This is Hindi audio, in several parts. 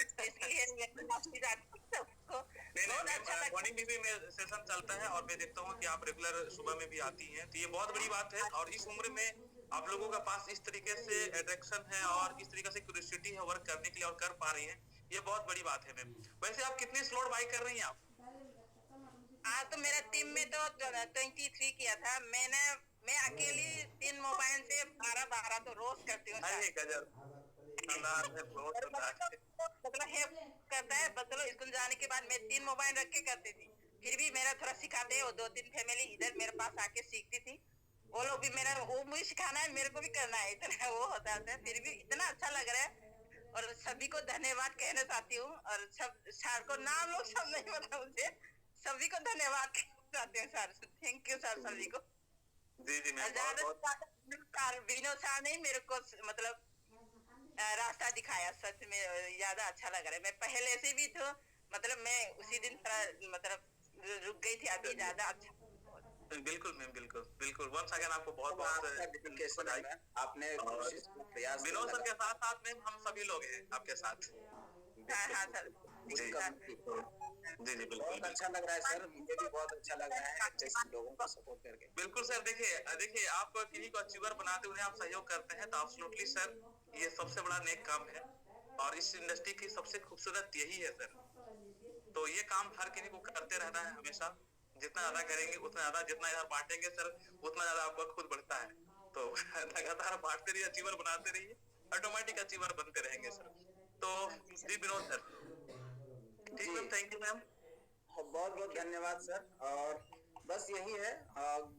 इसलिए मैं काफी जाती हूँ सबको नहीं नहीं बहुत अच्छा मैम, लगता मॉर्निंग में भी मैं सेशन चलता है और मैं देखता हूँ कि आप रेगुलर सुबह में भी आती हैं, तो ये बहुत बड़ी बात है। और इस उम्र में आप लोगों का पास इस तरीके से अट्रैक्शन है और इस तरीके से क्यूरियोसिटी है वर्क करने के लिए और कर पा रही हैं, ये बहुत बड़ी बात है मैम। वैसे आप कितनी स्लॉट बाई कर रही हैं आप? आज तो मेरा टीम में तो 23 किया था मैंने। मैं अकेली 3 मोबाइल से 12-12 तो रोज करती हूँ अरे सर। गजब, शानदार है, बहुत और शानदार है। मतलब हेल्प करता है, मतलब स्कूल जाने के बाद मैं 3 मोबाइल रख के करती थी। फिर भी मेरा थोड़ा सिखाते हैं, वो 2-3 फैमिली इधर मेरे पास आके सीखती थी। वो लोग भी मेरा, वो मुझे सिखाना है, मेरे को भी करना है, इतना वो होता है। फिर भी इतना अच्छा लग रहा है और सभी को धन्यवाद कहना चाहती हूँ। और सब सर को नाम लोग सब नहीं पता मुझे, सभी को धन्यवाद कहना चाहती हूँ सर। थैंक यू सर सभी को। जी जी और मैम, बहुत ज्यादा से बहुत ज्यादा विनोद सर ने मेरे को मतलब रास्ता दिखाया। सच में ज्यादा अच्छा लग रहा है। मैं पहले से भी तो मतलब मैं उसी दिन थोड़ा मतलब रुक गई थी, अभी चलिए, ज्यादा अच्छा। बिल्कुल मैम, बिल्कुल बिल्कुल। वंस अगेन आपको बहुत अब बहुत आपका डेडिकेशन है बधाई। मैम, आपने और कोशिश किया, प्रयास किया विनोद सर के साथ लगातार। साथ मैम हम सभी लोग हैं आपके साथ। हाँ बिल्कुल हाँ सर, बिल्कुल पूरी जी कम्युनिटी। तो जी जी बिल्कुल बहुत अच्छा बिल्कुल। लग रहा है सर, मुझे भी बहुत अच्छा लग रहा है जैसे लोगों को सपोर्ट करके। बिल्कुल सर, देखिए देखिए, आप किन्हीं को अचीवर बनाते उन्हें आप सहयोग करते हैं तो एब्सोल्युटली सर ये सबसे बड़ा नेक काम है। और इस इंडस्ट्री की सबसे खूबसूरत यही है सर। तो ये काम हर किसी को करते रहना है हमेशा। जितना ज्यादा करेंगे उतना ज्यादा, जितना ज्यादा बांटेंगे सर उतना ज्यादा आपका खुद बढ़ता है। तो लगातार बांटते रहिए, अचीवर बनाते रहिए, ऑटोमेटिक अचीवर बनते रहेंगे सर। तो जी विनोद सर, ठीक जी मैम, थैंक यू मैम। बहुत बहुत धन्यवाद सर। और बस यही है,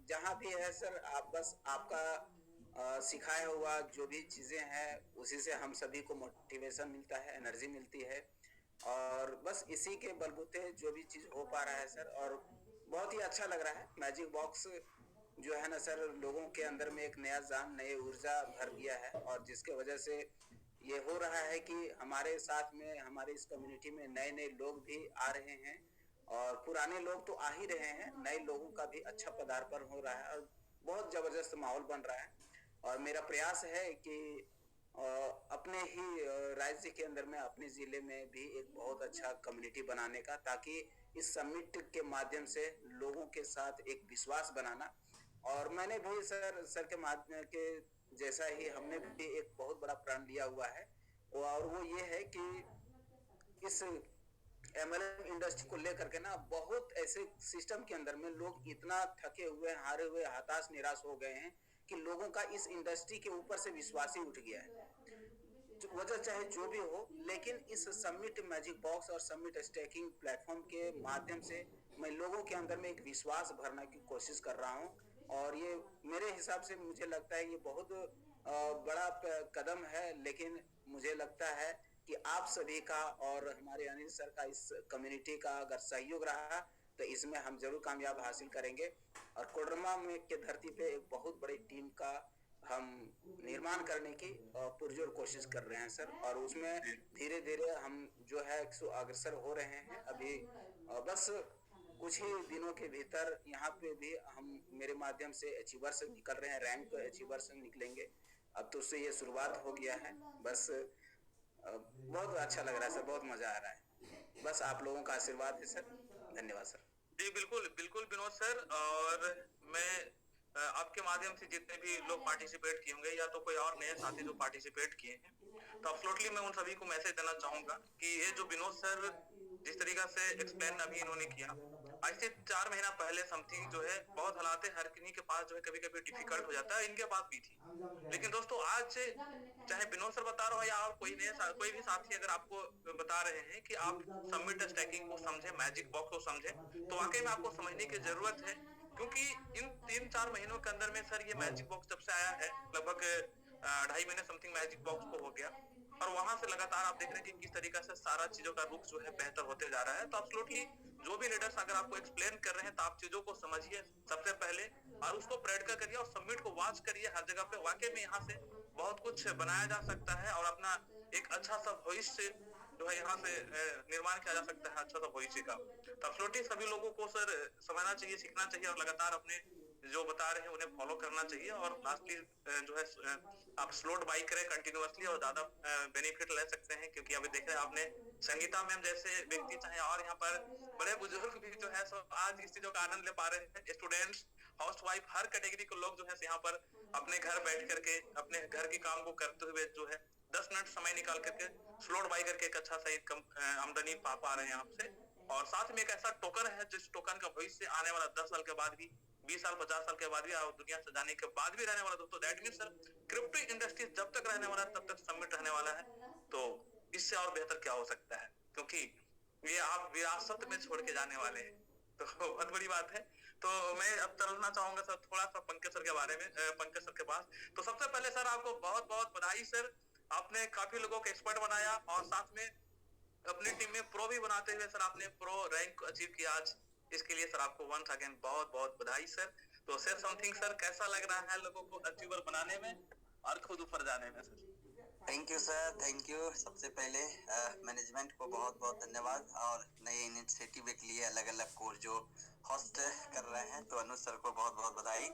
जहाँ भी है सर, आप बस आपका सिखाया हुआ जो भी चीजें हैं उसी से हम सभी को मोटिवेशन मिलता है, एनर्जी मिलती है। और बस इसी के बलबूते जो भी चीज हो पा रहा है सर, और बहुत ही अच्छा लग रहा है। मैजिक बॉक्स जो है ना सर, लोगों के अंदर में एक नया जान, नई ऊर्जा भर दिया है, और जिसके वजह से ये हो रहा है कि हमारे साथ में, हमारे इस कम्युनिटी में नए नए लोग भी आ रहे हैं। और पुराने लोग तो आ ही रहे हैं, नए लोगों का भी अच्छा पदार्पण हो रहा है और बहुत जबरदस्त माहौल बन रहा है। और मेरा प्रयास है कि अपने ही राज्य के अंदर में, अपने जिले में भी एक बहुत अच्छा कम्युनिटी बनाने का, ताकि इस समिट के माध्यम से लोगों के साथ एक विश्वास बनाना। और मैंने भी सर के माध्यम के जैसा ही हमने भी एक बहुत बड़ा प्रण लिया हुआ है, और वो ये है कि इस एमएलएम इंडस्ट्री को लेकर के ना, बहुत ऐसे सिस्टम के अंदर में लोग इतना थके हुए, हारे हुए, हताश निराश हो गए हैं कि लोगों का इस इंडस्ट्री के ऊपर से विश्वास ही उठ गया है। वजह चाहे जो भी हो, लेकिन इस समिट मैजिक बॉक्स और समिट स्टेकिंग प्लेटफॉर्म के माध्यम से मैं लोगों के अंदर में एक विश्वास भरने की कोशिश कर रहा हूँ। और ये मेरे हिसाब से मुझे लगता है ये बहुत बड़ा कदम है, लेकिन मुझे लगता है कि आप सभी का और हमारे अनिल सर का, इस कम्युनिटी का अगर सहयोग रहा तो इसमें हम जरूर कामयाब हासिल करेंगे। और कोडरमा में के धरती पे एक बहुत बड़ी टीम का हम निर्माण करने की पुरजोर कोशिश कर रहे हैं सर। और उसमें धीरे धीरे हम जो है अग्रसर हो रहे हैं अभी। बस कुछ ही दिनों के भीतर यहाँ पे भी हम, मेरे माध्यम से अचीवर्स निकल रहे हैं, रैंक अचीवर्स निकलेंगे। अब तो उससे ये शुरुआत हो गया है। बस बहुत अच्छा लग रहा है सर, बहुत मजा आ रहा है। बस आप लोगों का आशीर्वाद है सर। धन्यवाद सर। जी बिल्कुल बिल्कुल विनोद सर। और मैं आपके माध्यम से जितने भी लोग पार्टिसिपेट किए होंगे या तो कोई और नए साथी जो पार्टिसिपेट किए हैं, तो एब्सोल्युटली मैं उन सभी को मैसेज देना चाहूंगा कि ये जो विनोद सर जिस तरीका से एक्सप्लेन अभी इन्होंने किया, आज से 4 महीना पहले समथिंग जो है बहुत हालात हर किन्हीं के पास जो है कभी कभी डिफिकल्ट हो जाता है, इनके पास भी थी। लेकिन दोस्तों आज चाहे विनोद सर बता रहा हो या और कोई भी साथी अगर आपको बता रहे हैं कि आप सबमिट स्टैकिंग को समझे, मैजिक बॉक्स को समझे, तो वाकई में आपको समझने की जरूरत है। क्योंकि इन 3-4 महीनों के अंदर में सर ये मैजिक बॉक्स जब से आया है, लगभग 2.5 महीने समथिंग मैजिक बॉक्स को हो गया। और वहां से लगातार आप देख रहे हैं कि किस तरीके से सारा चीजों का रुख जो है बेहतर होते जा रहा है। तो एब्सोल्युटली जो भी लीडर्स अगर आपको एक्सप्लेन कर रहे हैं तो आप चीजों को समझिए सबसे पहले, और उसको प्रैक्टिकल करिए और सबमिट को वॉच करिए हर जगह पे। वाकई में यहाँ से बहुत कुछ बनाया जा सकता है और अपना एक अच्छा सा भविष्य जो है यहाँ से निर्माण किया जा सकता है, अच्छा सा भविष्य का। तो एब्सोल्युटली सभी लोगों को सर समझना चाहिए, सीखना चाहिए और लगातार अपने जो बता रहे हैं उन्हें फॉलो करना चाहिए। और लास्टली जो है आप स्लोट बाई करें कंटिन्यूअसली और ज्यादा बेनिफिट ले सकते हैं। क्योंकि अभी देख रहे हैं आपने संगीता मैम जैसे व्यक्ति चाहे और यहाँ पर बड़े बुजुर्ग भी जो है सो आज इस चीजों का आनंद ले पा रहे हैं। स्टूडेंट्स, हाउसवाइफ, हर कैटेगरी के लोग जो है यहाँ पर अपने घर बैठ करके अपने घर के काम को करते हुए जो है 10 मिनट समय निकाल करके स्लोड बाई करके एक अच्छा सा इनकम आमदनी पा रहे हैं आपसे। और साथ में एक ऐसा टोकन है जिस टोकन का भविष्य आने वाला 10 साल के बाद भी, 20 साल 50 साल के बाद भी और दुनिया से जाने के बाद भी रहने वाला। दोस्तों that mean sir crypto industry जब तक रहने वाला है तब तक सबमिट रहने वाला है। तो इससे और बेहतर क्या हो सकता है, क्योंकि ये आप विरासत में छोड़ के जाने वाले हैं, तो बहुत बड़ी बात है। तो मैं अब चलना चाहूंगा सर थोड़ा सा पंकज सर के बारे में, पंकज सर के पास। तो सबसे पहले सर आपको बहुत बहुत बधाई सर, आपने काफी लोगों को एक्सपर्ट बनाया और साथ में अपनी टीम में प्रो भी बनाते हुए सर आपने प्रो रैंक अचीव किया आज। इसके लिए सर आपको वंस अगेन बहुत बहुत बधाई सर। तो सर समथिंग सर, कैसा लग रहा है लोगों को अचीवर बनाने में और खुद ऊपर जाने में sir? Thank you sir, thank you. सबसे पहले मैनेजमेंट को बहुत बहुत धन्यवाद और नए इनिशिएटिव के लिए अलग अलग कोर्स जो होस्ट कर रहे हैं, तो अनुज सर को बहुत बहुत बधाई।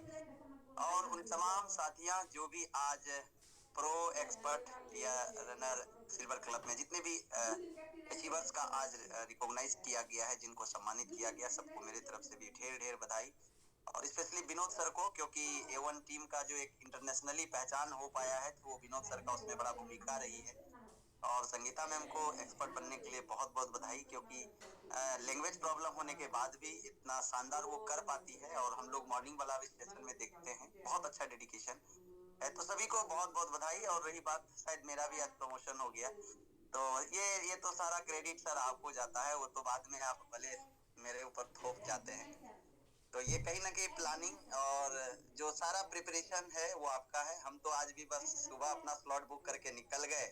और उन तमाम साथियां जो भी आज प्रो एक्सपर्ट या रनर सिल्वर क्लब में जितने भी अचीवर्स का आज रिकॉग्नाइज किया गया है, जिनको सम्मानित किया गया, सबको मेरी तरफ से भी ढेर ढेर बधाई। और स्पेशली विनोद सर को, क्योंकि A1 टीम का जो एक इंटरनेशनली पहचान हो पाया है, तो वो विनोद सर का उसमें बड़ा भूमिका रही है। और संगीता मैम को एक्सपर्ट बनने के लिए बहुत बहुत बधाई, क्योंकि लैंग्वेज प्रॉब्लम होने के बाद भी इतना शानदार वो कर पाती है। और हम लोग मॉर्निंग वाला सेशन में देखते हैं, बहुत अच्छा डेडिकेशन है। तो सभी को बहुत बहुत बधाई। और रही बात, शायद मेरा भी आज प्रमोशन हो गया, तो ये तो सारा क्रेडिट सर आपको जाता है, वो तो बाद में आप भले मेरे ऊपर थोप जाते हैं। तो ये कहीं ना कहीं प्लानिंग और जो सारा प्रिपरेशन है वो आपका है। हम तो आज भी बस सुबह अपना स्लॉट बुक करके निकल गए।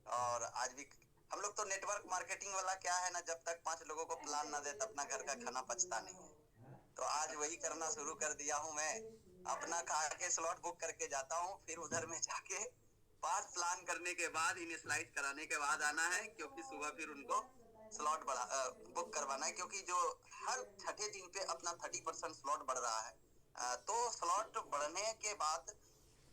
और आज भी हम लोग तो नेटवर्क मार्केटिंग वाला क्या है ना, जब तक 5 लोगों को प्लान ना दे तब अपना घर का खाना पचता नहीं है। तो आज वही करना शुरू कर दिया हूँ मैं, अपना खा के स्लॉट बुक करके जाता हूँ, फिर उधर में जाके 5 प्लान करने के बाद, इनिशियलाइज कराने के बाद आना है, क्योंकि सुबह फिर उनको स्लॉट बुक करवाना है। क्योंकि जो हर छठे दिन पे अपना 30% स्लॉट बढ़ रहा है, तो स्लॉट बढ़ने के बाद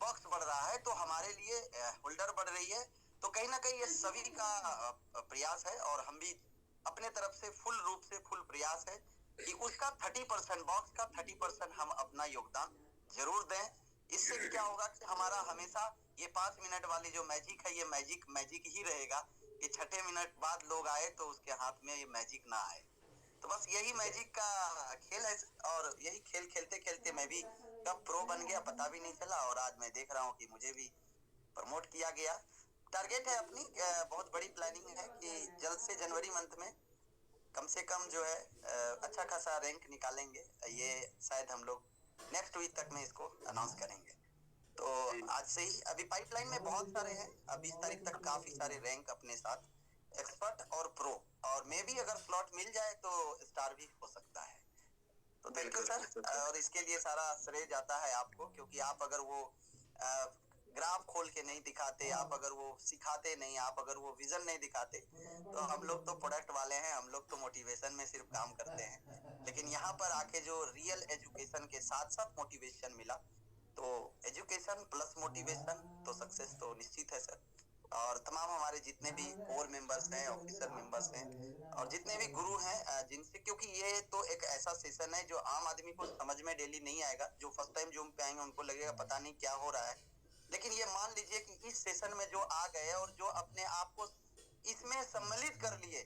बॉक्स बढ़ रहा है, तो हमारे लिए होल्डर बढ़ रही है। तो कहीं ना कहीं ये सभी का प्रयास है, और हम भी अपने तरफ से फुल रूप से फुल प्रयास है कि उसका 30%, बॉक्स का 30% हम अपना योगदान जरूर दें। इससे क्या होगा कि हमारा हमेशा ये 5 मिनट वाली जो मैजिक है, ये मैजिक ही रहेगा कि छठे मिनट बाद लोग आए तो उसके हाथ में ये मैजिक ना आए। तो बस यही मैजिक का खेल है। और यही खेल खेलते खेलते मैं भी कब प्रो बन गया पता भी नहीं चला, और आज मैं देख रहा हूँ कि मुझे भी प्रमोट किया गया। टारगेट है अपनी, बहुत बड़ी प्लानिंग है कि जल्द से जनवरी मंथ में कम से कम जो है अच्छा खासा रैंक निकालेंगे। ये शायद हम लोग नेक्स्ट वीक तक में इसको अनाउंस करेंगे। तो आज से ही अभी पाइपलाइन में बहुत सारे हैं, 20 तारीख तक काफी सारे रैंक अपने साथ, एक्सपर्ट और प्रो, और मे भी अगर स्लॉट मिल जाए तो स्टार भी हो सकता है। तो थैंक यू सर। और इसके लिए सारा श्रेय जाता है आपको, क्योंकि आप अगर वो ग्राफ खोल के नहीं दिखाते, आप अगर वो सिखाते नहीं, आप अगर वो विजन नहीं दिखाते, तो हम लोग तो प्रोडक्ट वाले हैं, हम लोग तो मोटिवेशन में सिर्फ काम करते हैं। लेकिन यहाँ पर आके जो रियल एजुकेशन के साथ साथ मोटिवेशन मिला, तो एजुकेशन प्लस मोटिवेशन तो सक्सेस तो निश्चित है सर। और तमाम हमारे जितने भी कोर मेंबर्स हैं, ऑफिसर मेंबर्स हैं, और जितने भी गुरु हैं, जिनसे, क्योंकि ये तो एक ऐसा सेशन है जो आम आदमी को समझ में डेली नहीं आएगा। जो फर्स्ट टाइम जूम पे आएंगे उनको लगेगा पता नहीं क्या हो रहा है, लेकिन ये मान लीजिए कि इस सेशन में जो आ गए और जो अपने आप को इसमें सम्मिलित कर लिए,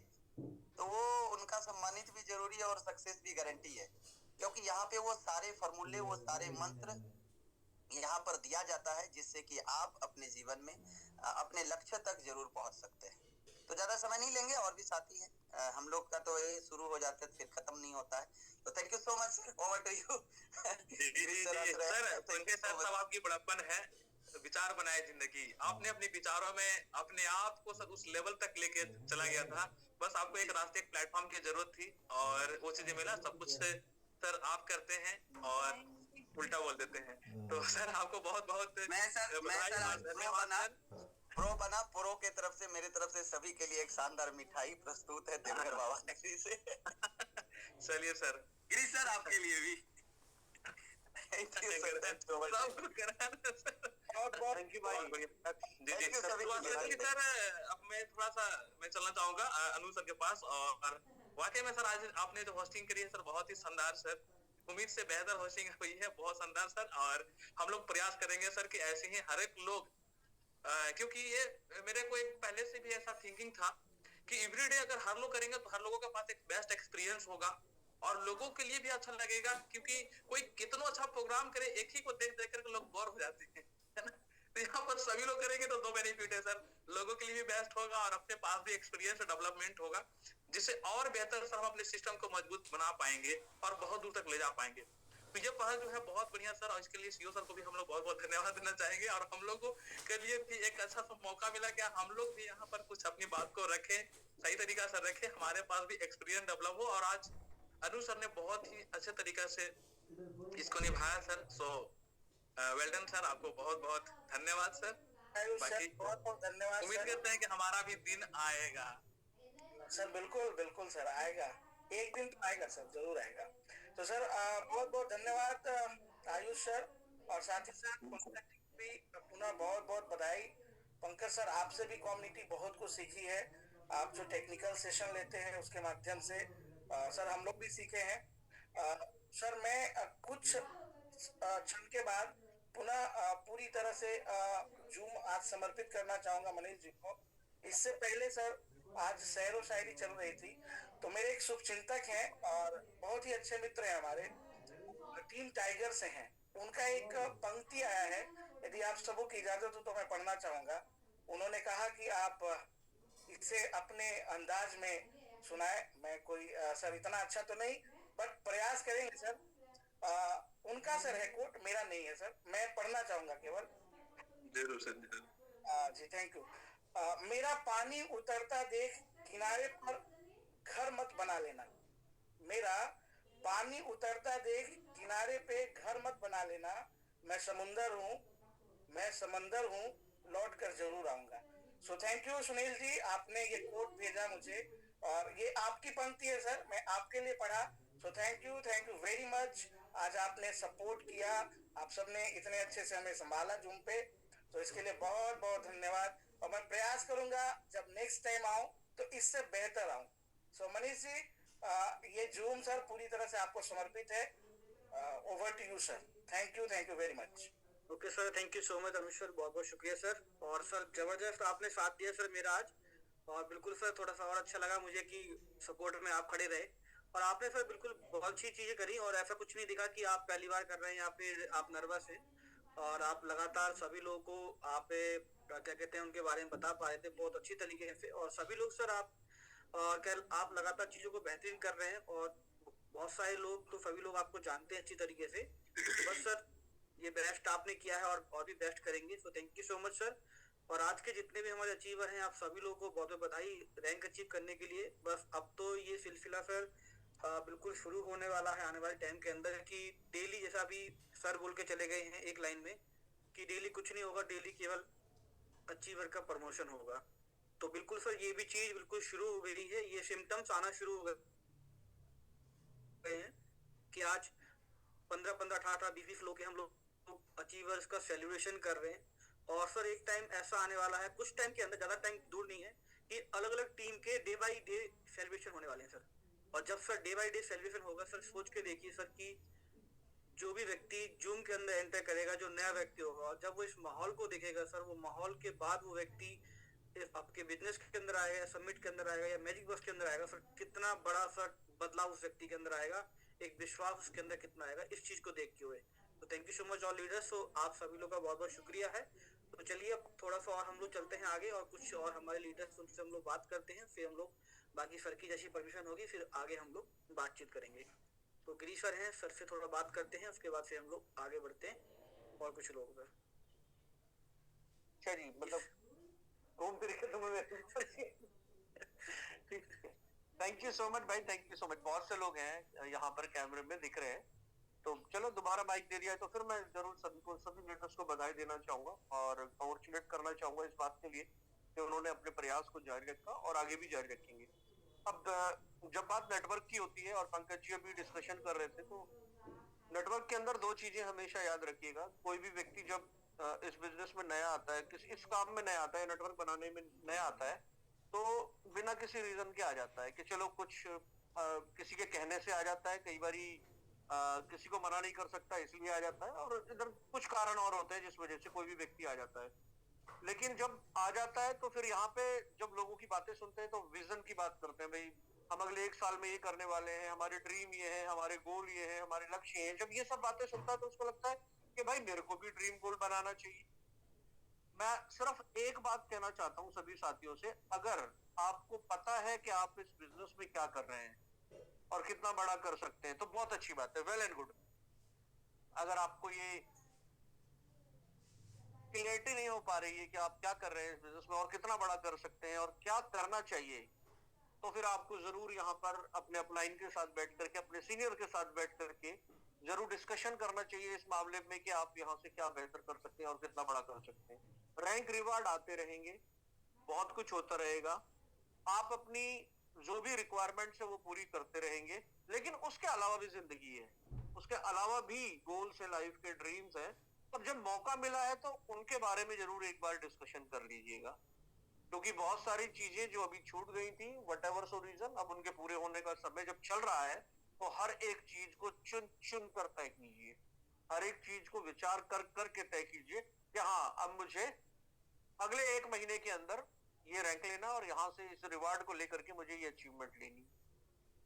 तो वो उनका सम्मानित भी जरूरी है और सक्सेस भी गारंटी है। क्योंकि यहाँ पे वो सारे फॉर्मूले, वो सारे मंत्र यहाँ पर दिया जाता है, जिससे कि आप अपने जीवन में अपने लक्ष्य तक जरूर पहुंच सकते हैं। तो ज्यादा समय नहीं लेंगे, और भी साथी हैं, हम लोग का तो ये शुरू हो जाता है फिर खत्म नहीं होता है। तो thank you so much sir, over to you. Sir Pankaj sir, सब आपकी बड़प्पन है, विचार बनाए जिंदगी। आपने अपने विचारों में अपने आप को सर उस लेवल तक लेके चला गया था, बस आपको एक रास्ते, एक प्लेटफॉर्म की जरूरत थी और वो चीजें मिला। सब कुछ सर आप करते हैं और उल्टा बोल देते हैं। तो सर आपको बहुत बहुत धन्यवाद। प्रो बना, प्रो के तरफ से, मेरे तरफ से सभी के लिए एक शानदार मिठाई प्रस्तुत है देवघर बाबा नगरी से। चलिए सर, गिरीश सर आपके लिए भी। Thank you sir. बहुत बहुत थैंक यू भाई। बहुत बढ़िया। जी Thank you सर, सभी तो के लिए असल भाई, में सर अब मैं थोड़ा सा मैं चलना चाहूंगा अनु सर के पास। और वाकई में सर आज आपने जो होस्टिंग करी है सर बहुत ही शानदार सर, उम्मीद से बेहतर होस्टिंग हुई है, बहुत शानदार सर। और हम लोग प्रयास करेंगे सर कि ऐसे ही हर एक लोग क्योंकि ये मेरे को एक पहले से भी ऐसा थिंकिंग था कि एवरीडे अगर हर लोग करेंगे तो हर लोगों के पास एक बेस्ट एक्सपीरियंस होगा और लोगों के लिए भी अच्छा लगेगा, क्योंकि कोई कितना अच्छा प्रोग्राम करे एक ही को देख देख करके लोग बोर हो जाते हैं, है ना। तो यहाँ पर सभी लोग करेंगे तो दो बेनिफिट है सर, लोगों के लिए भी बेस्ट होगा और अपने पास भी एक्सपीरियंस और डेवलपमेंट होगा, जिससे और बेहतर सर हम अपने सिस्टम को मजबूत बना पाएंगे और बहुत दूर तक ले जा पाएंगे। तो ये पहल जो है बहुत बढ़िया सर, और इसके लिए सीओ सर को भी हम लोग बहुत बहुत धन्यवाद देना चाहेंगे। और हम लोग के लिए भी एक अच्छा सा मौका मिला कि हम लोग भी यहाँ पर कुछ अपनी बात को रखें, सही तरीका से रखें, हमारे पास भी एक्सपीरियंस डेवलप हो। और आज अनु सर ने बहुत ही अच्छे तरीके से इसको निभाया sir. So well done sir, आपको बहुत बहुत धन्यवाद सर। आयुष सर, बाकी बहुत बहुत धन्यवाद उम्मीद सर। करते हैं कि हमारा भी दिन आएगा। सर बिल्कुल बिल्कुल सर, आएगा, एक दिन तो आएगा सर, जरूर आएगा। तो सर बहुत बहुत धन्यवाद आयुष सर, और साथ ही साथ पंकज जी को भी पुनः बहुत बहुत बधाई। पंकज सर, आपसे भी कम्युनिटी बहुत कुछ सीखी है। आप जो टेक्निकल सेशन लेते हैं उसके माध्यम से सर हम लोग भी सीखे हैं। सर मैं कुछ क्षण के बाद पुनः पूरी तरह से जूम आज समर्पित करना चाहूंगा मनीष जी को। इससे पहले सर आज शेरो शायरी चल रही थी, तो मेरे एक शुभचिंतक हैं और बहुत ही अच्छे मित्र हैं हमारे, टीम टाइगर से हैं। उनका एक पंक्ति आया है, यदि आप सबों की इजाजत हो तो मैं पढ़ना चाहूंगा। उन्होंने कहा कि आप इसे अपने अंदाज में सुनाए। मैं कोई सर इतना अच्छा तो नहीं, बट प्रयास करेंगे सर। उनका सर है कोट, मेरा नहीं है सर, मैं पढ़ना चाहूंगा केवल। जरूर सर, जरूर। जी थैंक यू। मेरा पानी उतरता देख किनारे पर घर मत बना लेना। मेरा पानी उतरता देख किनारे पे घर मत बना लेना। मैं समुंदर हूँ, मैं समंदर हूँ, लौट कर जरूर आऊंगा। So thank you Sunil ji, आपने ये कोट भेजा मुझे और ये आपकी पंक्ति है सर, मैं आपके लिए पढ़ा। So thank you very much. आज आपने सपोर्ट किया, आप सबने इतने अच्छे से हमें संभाला जूम पे, तो इसके लिए बहुत बहुत धन्यवाद। और मैं प्रयास करूंगा जब नेक्स्ट टाइम आऊं तो इससे बेहतर आऊं। सो मनीष जी, ये जूम सर पूरी तरह से आपको समर्पित है। Over to you sir. Thank you very much. Okay sir, thank you so much Amit sir, बहुत बहुत शुक्रिया सर। और सर जबरदस्त आपने साथ दिया सर मेरा आज, और बिल्कुल सर थोड़ा सा और अच्छा लगा मुझे कि सपोर्ट में आप खड़े रहे। और आपने सर बिल्कुल बहुत अच्छी चीजें करी, और ऐसा कुछ नहीं दिखा कि आप पहली बार कर रहे हैं या फिर आप नर्वस हैं। और आप लगातार सभी लोगों को आप क्या कहते हैं उनके बारे में बता पा रहे थे बहुत अच्छी तरीके से। और सभी लोग सर आप लगातार चीजों को बेहतरीन कर रहे हैं, और बहुत सारे लोग तो सभी लोग आपको जानते हैं अच्छी तरीके से। बस सर ये बेस्ट आपने किया है और भी बेस्ट करेंगे। So thank you so much sir. और आज के जितने भी हमारे अचीवर हैं, आप सभी लोगों को बहुत बहुत बधाई रैंक अचीव करने के लिए। बस अब तो ये सिलसिला सर बिल्कुल शुरू होने वाला है आने वाले टाइम के अंदर, कि डेली जैसा अभी सर बोल के चले गए हैं एक लाइन में कि डेली कुछ नहीं होगा, डेली केवल अचीवर का प्रमोशन होगा। तो बिल्कुल सर ये भी चीज बिल्कुल शुरू हो गई है, ये सिम्टम्स आना शुरू हो गए हैं कि आज 15-15, 18-18, 20-20 लोग हम लोग अचीवर्स का सेलिब्रेशन कर रहे हैं। और सर एक टाइम ऐसा आने वाला है कुछ टाइम के अंदर, ज्यादा टाइम दूर नहीं है, कि अलग अलग टीम के डे बाई डे सेलिब्रेशन होने वाले हैं सर। और जब sir day by day celebration होगा सर, सोच के देखिए सर कि जो भी व्यक्ति जूम के अंदर एंटर करेगा, जो नया व्यक्ति होगा, और जब वो इस माहौल को देखेगा सर, वो माहौल के बाद वो व्यक्ति आपके बिजनेस के अंदर आएगा, या समिट के अंदर आएगा, या मैजिक बस के अंदर आएगा सर, कितना बड़ा सर बदलाव उस व्यक्ति के अंदर आएगा, एक विश्वास उसके अंदर कितना आएगा, इस चीज को देख के हुए। तो thank you so much all leaders. So आप सभी लोग का बहुत बहुत शुक्रिया है। तो चलिए अब थोड़ा सा और हम लोग चलते हैं आगे, और कुछ और हमारे लीडर्स उनसे हम लोग बात करते हैं, फिर हम लोग बाकी सर की जैसी परमिशन होगी फिर आगे हम लोग बातचीत करेंगे। तो गिरी सर हैं, सर से थोड़ा बात करते हैं, उसके बाद फिर हम लोग आगे बढ़ते हैं और कुछ लोग सर। अच्छा जी, मतलब घूम फिर के तुम्हें थैंक यू सो मच भाई, थैंक यू सो मच। बहुत से लोग हैं यहाँ पर कैमरे में दिख रहे हैं, तो चलो दोबारा माइक दे दिया है तो फिर मैं जरूर सभी लीडर्स को बधाई देना चाहूंगा और कॉन्ग्रेचुलेट करना चाहूंगा इस बात के लिए कि उन्होंने अपने प्रयास को जारी रखा और आगे भी जारी रखेंगे। अब जब बात नेटवर्क की होती है, और पंकज जी अभी डिस्कशन कर रहे थे, तो नेटवर्क के अंदर दो चीजें हमेशा याद रखिएगा। कोई भी व्यक्ति जब इस बिजनेस में नया आता है, इस काम में नया आता है, नेटवर्क बनाने में नया आता है, तो बिना किसी रीजन के आ जाता है कि चलो कुछ किसी के कहने से आ जाता है, कई बारी किसी को मना नहीं कर सकता इसलिए आ जाता है, और इधर कुछ कारण और होते हैं जिस वजह से कोई भी व्यक्ति आ जाता है। लेकिन जब आ जाता है तो फिर यहाँ पे जब लोगों की बातें सुनते हैं तो विजन की बात करते हैं, भाई हम अगले 1 साल में ये करने वाले हैं, हमारे ड्रीम ये है, हमारे गोल ये है, हमारे लक्ष्य ये है। जब ये सब बातें सुनता है तो उसको लगता है कि भाई मेरे को भी ड्रीम गोल बनाना चाहिए। मैं सिर्फ एक बात कहना चाहता हूँ सभी साथियों से, अगर आपको पता है कि आप इस बिजनेस में क्या कर रहे हैं और कितना बड़ा कर सकते हैं तो बहुत अच्छी बात है, वेल एंड गुड। अगर आपको ये क्लियरिटी नहीं हो पा रही है कि आप क्या कर रहे हैं इस बिजनेस में और कितना बड़ा कर सकते हैं और क्या करना चाहिए, तो फिर आपको जरूर यहाँ पर अपने अपलाइन के साथ बैठ करके, अपने सीनियर के साथ बैठ करके जरूर डिस्कशन करना चाहिए इस मामले में कि आप यहाँ से क्या बेहतर कर सकते हैं और कितना बड़ा कर सकते हैं। रैंक रिवार्ड आते रहेंगे, बहुत कुछ होता रहेगा, आप अपनी जो भी रिक्वायरमेंट्स है वो पूरी करते रहेंगे, लेकिन उसके अलावा भी जिंदगी है, उसके अलावा भी गोल्स है, लाइफ के ड्रीम्स है। अब जब मौका मिला है तो उनके बारे में जरूर एक बार डिस्कशन कर लीजिएगा, क्योंकि बहुत सारी चीजें जो अभी छूट गई थी, वट एवर सो रीजन, अब उनके पूरे होने का समय जब चल रहा है तो हर एक चीज को चुन चुन कर तय कीजिए, हर एक चीज को विचार कर करके तय कीजिए कि हाँ अब मुझे अगले 1 महीने के अंदर ये रैंक लेना और यहाँ से इस रिवार्ड को लेकर के मुझे ये अचीवमेंट लेनी।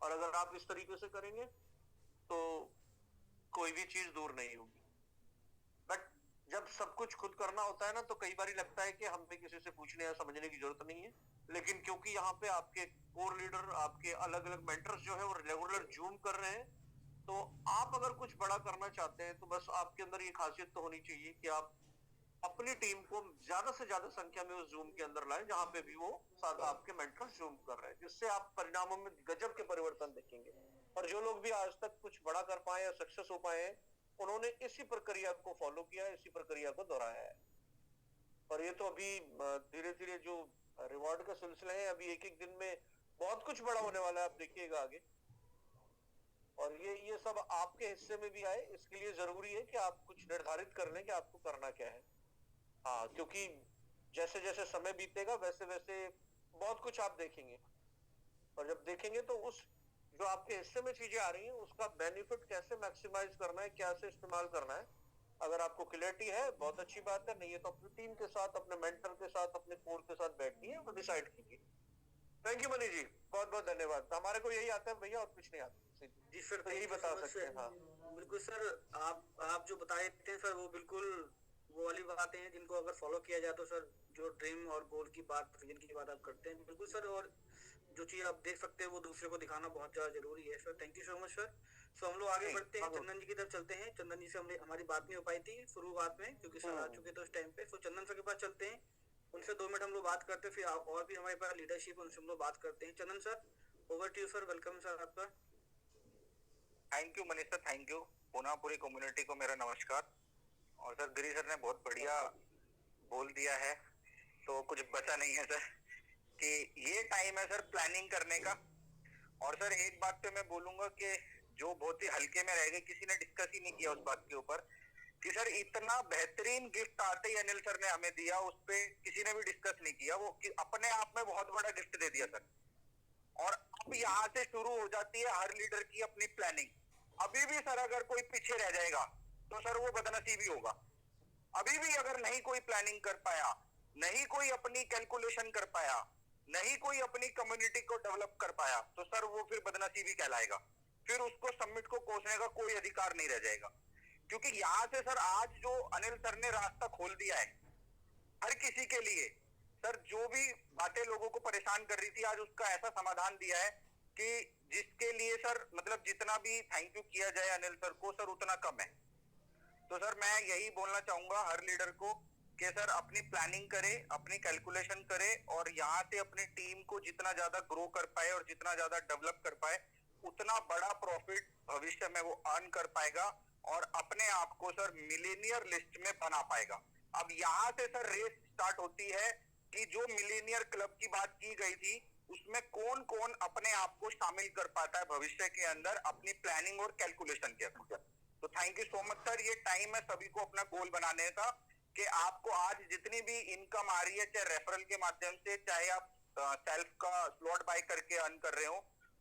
और अगर आप इस तरीके से करेंगे तो कोई भी चीज दूर नहीं होगी। बट जब सब कुछ खुद करना होता है ना तो कई बार लगता है कि हमें किसी से पूछने या समझने की जरूरत नहीं है, लेकिन क्योंकि यहाँ पे आपके कोर लीडर, आपके अलग अलग मेंटर्स जो है वो रेगुलर जूम कर रहे हैं, तो आप अगर कुछ बड़ा करना चाहते हैं तो बस आपके अंदर ये खासियत तो होनी चाहिए कि आप अपनी टीम को ज्यादा से ज्यादा संख्या में उस जूम के अंदर लाएं जहां पे भी वो साथ आपके मेंटर जूम कर रहे हैं, जिससे आप परिणामों में गजब के परिवर्तन देखेंगे। और जो लोग भी आज तक कुछ बड़ा कर पाए या सक्सेस हो पाए हैं, उन्होंने इसी प्रक्रिया को फॉलो किया है, इसी प्रक्रिया को दोहराया है। और ये तो अभी धीरे धीरे जो रिवॉर्ड का सिलसिला है, अभी एक एक दिन में बहुत कुछ बड़ा होने वाला है, आप देखिएगा आगे। और ये सब आपके हिस्से में भी आए, इसके लिए जरूरी है कि आप कुछ निर्धारित कर लें कि आपको करना क्या है। हाँ, क्योंकि जैसे जैसे समय बीतेगा वैसे वैसे बहुत कुछ आप देखेंगे, और जब देखेंगे तो उस जो आपके हिस्से में चीजें आ रही हैं उसका बेनिफिट कैसे मैक्सिमाइज करना है, कैसे इस्तेमाल करना है। अगर आपको क्लियरिटी है बहुत अच्छी बात है, नहीं है तो अपनी टीम के साथ, अपने मेंटर के साथ, अपने कोर के साथ बैठिए और डिसाइड कीजिए। थैंक यू मनी जी, बहुत बहुत धन्यवाद। हमारे को यही आता है भैया, और कुछ नहीं आता जी सर, तो यही बता सकते हैं। हाँ बिल्कुल सर, आप जो बताए थे सर वो बिल्कुल वो वाली बातें हैं जिनको अगर फॉलो किया जाए तो सर जो ड्रीम और गोल की बात, विजन की बात आप करते हैं, बिल्कुल सर। और जो चीज आप देख सकते हैं वो दूसरे को दिखाना बहुत ज्यादा जरूरी है sir. Thank you so much sir. So हम लोग आगे बढ़ते हैं, चंदन जी की तरफ चलते हैं। चंदन जी से हमारी बात नहीं हो पाई थी शुरुआत में क्योंकि सर आ चुके थे उस टाइम पे। सो चंदन सर के पास चलते हैं, उनसे 2 मिनट हम लोग बात करते हैं, फिर और भी हमारे पास लीडरशिप उनसे हम लोग बात करते हैं। Chandan sir, over to you sir. Welcome sir आपका। Thank you Manish sir, thank you. पुनः पूरी कम्युनिटी को मेरा नमस्कार। और सर गिरी सर ने बहुत बढ़िया बोल दिया है, तो कुछ बचा नहीं है सर कि ये टाइम है सर प्लानिंग करने का। और सर एक बात पे मैं बोलूंगा कि जो बहुत ही हल्के में रह गए, किसी ने डिस्कस ही नहीं किया उस बात के ऊपर कि सर इतना बेहतरीन गिफ्ट आते ही अनिल सर ने हमें दिया, उस पे किसी ने भी डिस्कस नहीं किया। वो अपने आप में बहुत बड़ा गिफ्ट दे दिया सर। और अब यहाँ से शुरू हो जाती है हर लीडर की अपनी प्लानिंग। अभी भी सर अगर कोई पीछे रह जाएगा तो सर वो बदनसीबी होगा। अभी भी अगर नहीं कोई प्लानिंग कर पाया, नहीं कोई अपनी कैलकुलेशन कर पाया, नहीं कोई अपनी कम्युनिटी को डेवलप कर पाया, तो सर वो फिर बदनसीबी कहलाएगा। फिर उसको समिट को कोसने का कोई अधिकार नहीं रह जाएगा। क्योंकि यहाँ से सर आज जो अनिल सर ने रास्ता खोल दिया है हर किसी के लिए, सर जो भी बातें लोगों को परेशान कर रही थी आज उसका ऐसा समाधान दिया है कि जिसके लिए सर मतलब जितना भी थैंक यू किया जाए अनिल सर को सर उतना कम है। तो सर मैं यही बोलना चाहूंगा हर लीडर को कि सर अपनी प्लानिंग करे, अपनी कैलकुलेशन करे, और यहाँ से अपनी टीम को जितना ज्यादा ग्रो कर पाए और जितना ज्यादा डेवलप कर पाए उतना बड़ा प्रॉफिट भविष्य में वो अर्न कर पाएगा और अपने आप को सर मिलेनियर लिस्ट में बना पाएगा। अब यहाँ से सर रेस स्टार्ट होती है कि जो मिलेनियर क्लब की बात की गई थी उसमें कौन कौन अपने आप को शामिल कर पाता है भविष्य के अंदर अपनी प्लानिंग और कैलकुलेशन के अंदर। तो thank you so much sir, ये टाइम है सभी को अपना गोल बनाने का कि आपको आज जितनी भी इनकम आ रही है, चाहे रेफरल के माध्यम से, चाहे आप सेल्फ का स्लॉट बाय करके अर्न कर रहे हो,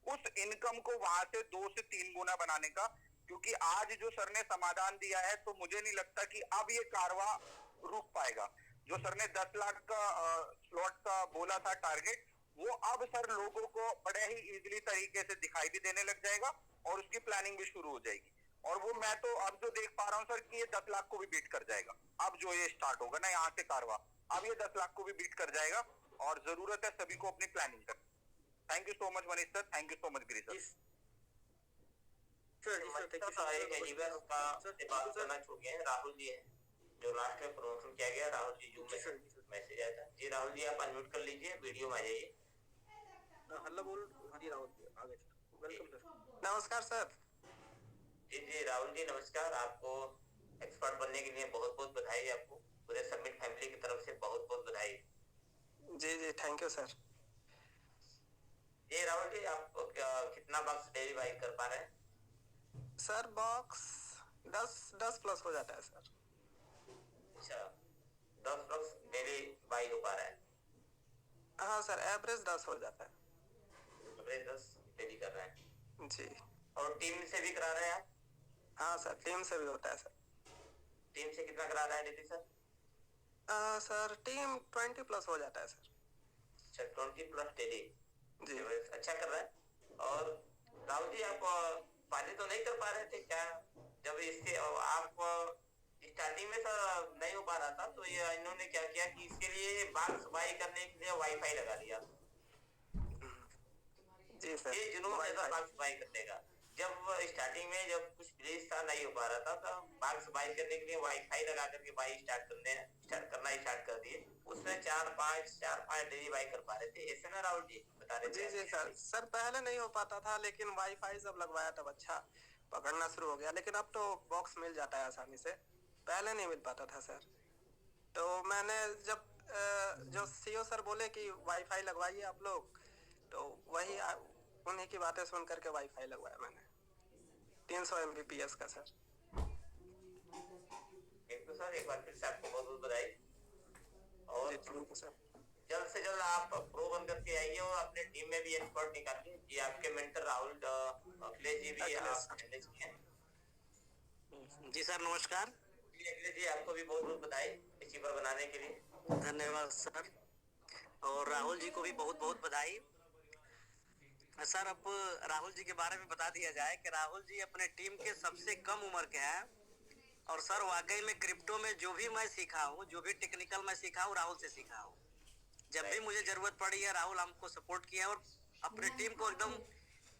उस इनकम को वहां से 2 से 3 गुना बनाने का। क्योंकि आज जो सर ने समाधान दिया है, तो मुझे नहीं लगता कि अब ये कारवां रुक पाएगा। जो सर ने 10 लाख का स्लॉट का बोला था टारगेट, वो अब सर लोगों को बड़े ही इजीली तरीके से दिखाई भी देने लग जाएगा और उसकी प्लानिंग भी शुरू हो जाएगी। और वो मैं तो अब जो देख पा रहा हूँ सर कि ये 10 लाख को भी बीट कर जाएगा। अब जो ये स्टार्ट होगा ना यहाँ से कारवां, अब ये 10 लाख को भी बीट कर जाएगा और जरूरत है सभी को अपनी प्लानिंग करनी। Thank you so much Manish sir, thank you so much Giri sir. बात करना छूट गया है। राहुल जी है जो लास्ट में प्रमोशन किया गया, राहुल जी जूम में मैसेज आया था। जी राहुल जी आप अनम्यूट कर लीजिए, वीडियो में आ जाइए। हल्ला बोल। हाँ जी राहुल जी आगे वेलकम सर। नमस्कार सर। जी राहुल जी नमस्कार। आपको एक्सपर्ट बनने के लिए बहुत बहुत बधाई। आपको पूरे समिट फैमिली की तरफ से बहुत बहुत बधाई। जी जी थैंक यू सर। ये राहुल जी आप कितना बॉक्स डेली बाई कर पा रहे हैं? सर बॉक्स 10 प्लस हो जाता है सर। अच्छा 10 बॉक्स डेली बाई हो पा रहा है? हाँ सर एवरेज 10 हो जाता है। एवरेज 10 डेली कर रहे हैं जी। और टीम से भी करा रहे हैं आप? हाँ सर टीम से भी होता है सर। टीम से कितना करा रहे हैं daily sir? Sir team 20 plus हो जाता है सर। अच्छा 20 प्लस डेली जी। अच्छा कर रहा है। और राहुल जी आप पहले तो नहीं कर पा रहे थे क्या? जब इसके आप स्टार्टिंग में सर नहीं हो पा रहा था, तो ये इन्होंने क्या किया कि इसके लिए बॉक्स बाई करने के लिए वाईफाई लगा दिया। जी सर ये जुनून है बॉक्स बाई करने का। जब स्टार्टिंग में जब कुछ रिलीज था नहीं हो पा रहा था, तो बॉक्स बाई करने के लिए वाईफाई लगा करके बाई स्टार्ट करना स्टार्ट कर दिए। उसमें 4-5 डेली बाई कर पा रहे थे, ऐसे ना राहुल जी बता रहे थे? जी सर पहले नहीं हो पाता था, लेकिन वाईफाई जब लगवाया तब अच्छा पकड़ना शुरू हो गया। लेकिन अब तो बॉक्स मिल जाता है आसानी से, पहले नहीं मिल पाता था सर। तो मैंने जब जो सीईओ सर बोले कि वाईफाई लगवाइए आप लोग, तो वही उन्हीं की बातें सुन करके वाईफाई लगवाया मैंने 300 Mbps का सर। तो सर एक बार फिर से आपको बहुत बहुत बधाई। और सर जल्द से जल्द आप प्रो बन करके आइए और अपने टीम में भी एक्सपर्ट निकालिए। ये आपके मेंटर राहुल अखिलेश जी भी अखिलेश जी हैं। जी सर नमस्कार। अखिलेश जी आपको भी बहुत बहुत बधाई रिसीवर बनाने के लिए। धन्यवाद सर। और राहुल जी को भी बहुत बहुत बधाई। सर अब राहुल जी के बारे में बता दिया जाए कि राहुल जी अपने टीम के सबसे कम उम्र के हैं। और सर वाकई में क्रिप्टो में जो भी मैं सीखा हूँ, जो भी टेक्निकल मैं सीखा हूँ, राहुल से सीखा हूँ। जब भी मुझे जरूरत पड़ी है राहुल हमको सपोर्ट किया और अपने टीम को एकदम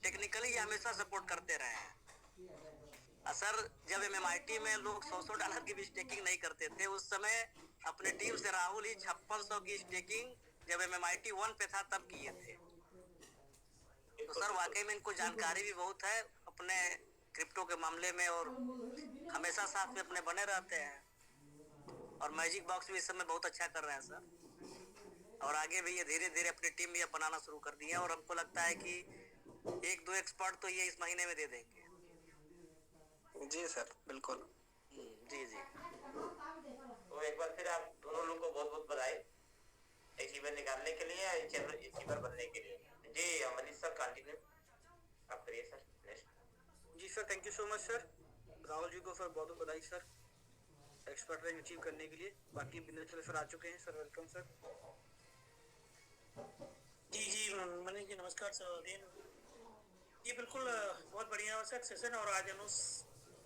टेक्निकली हमेशा सपोर्ट करते रहे हैं। सर जब MMIT में लोग $100 की भी स्टेकिंग नहीं करते थे, उस समय अपने टीम से राहुल ही 5600 की स्टेकिंग जब MMIT 1 पे था तब किए थे। तो सर वाकई में इनको जानकारी भी बहुत है अपने क्रिप्टो के मामले में और हमेशा साथ में अपने बने रहते हैं। और मैजिक बॉक्स भी इस समय बहुत अच्छा कर रहे हैं सर। और आगे भी ये धीरे धीरे अपनी टीम भी बनाना शुरू कर दी है और हमको लगता है कि 1-2 एक्सपर्ट तो ये इस महीने में दे देंगे। जी सर बिल्कुल। जी जी। तो एक बार फिर आप दोनों लोग को बहुत बहुत बधाई रिसीवर निकालने के लिए, रिसीवर बनने के लिए। जी मनीष सर कंटिन्यू आप करिए सर नेक्स्ट। जी sir thank you so much sir. Rahul ji को सर बहुत बहुत बधाई सर एक्सपर्ट रैंक अचीव करने के लिए। बाकी बिंदु सर आ चुके हैं सर, वेलकम सर। जी जी मनीष जी नमस्कार सर। जी बिल्कुल बहुत बढ़िया सर सेशन। और आज अनुष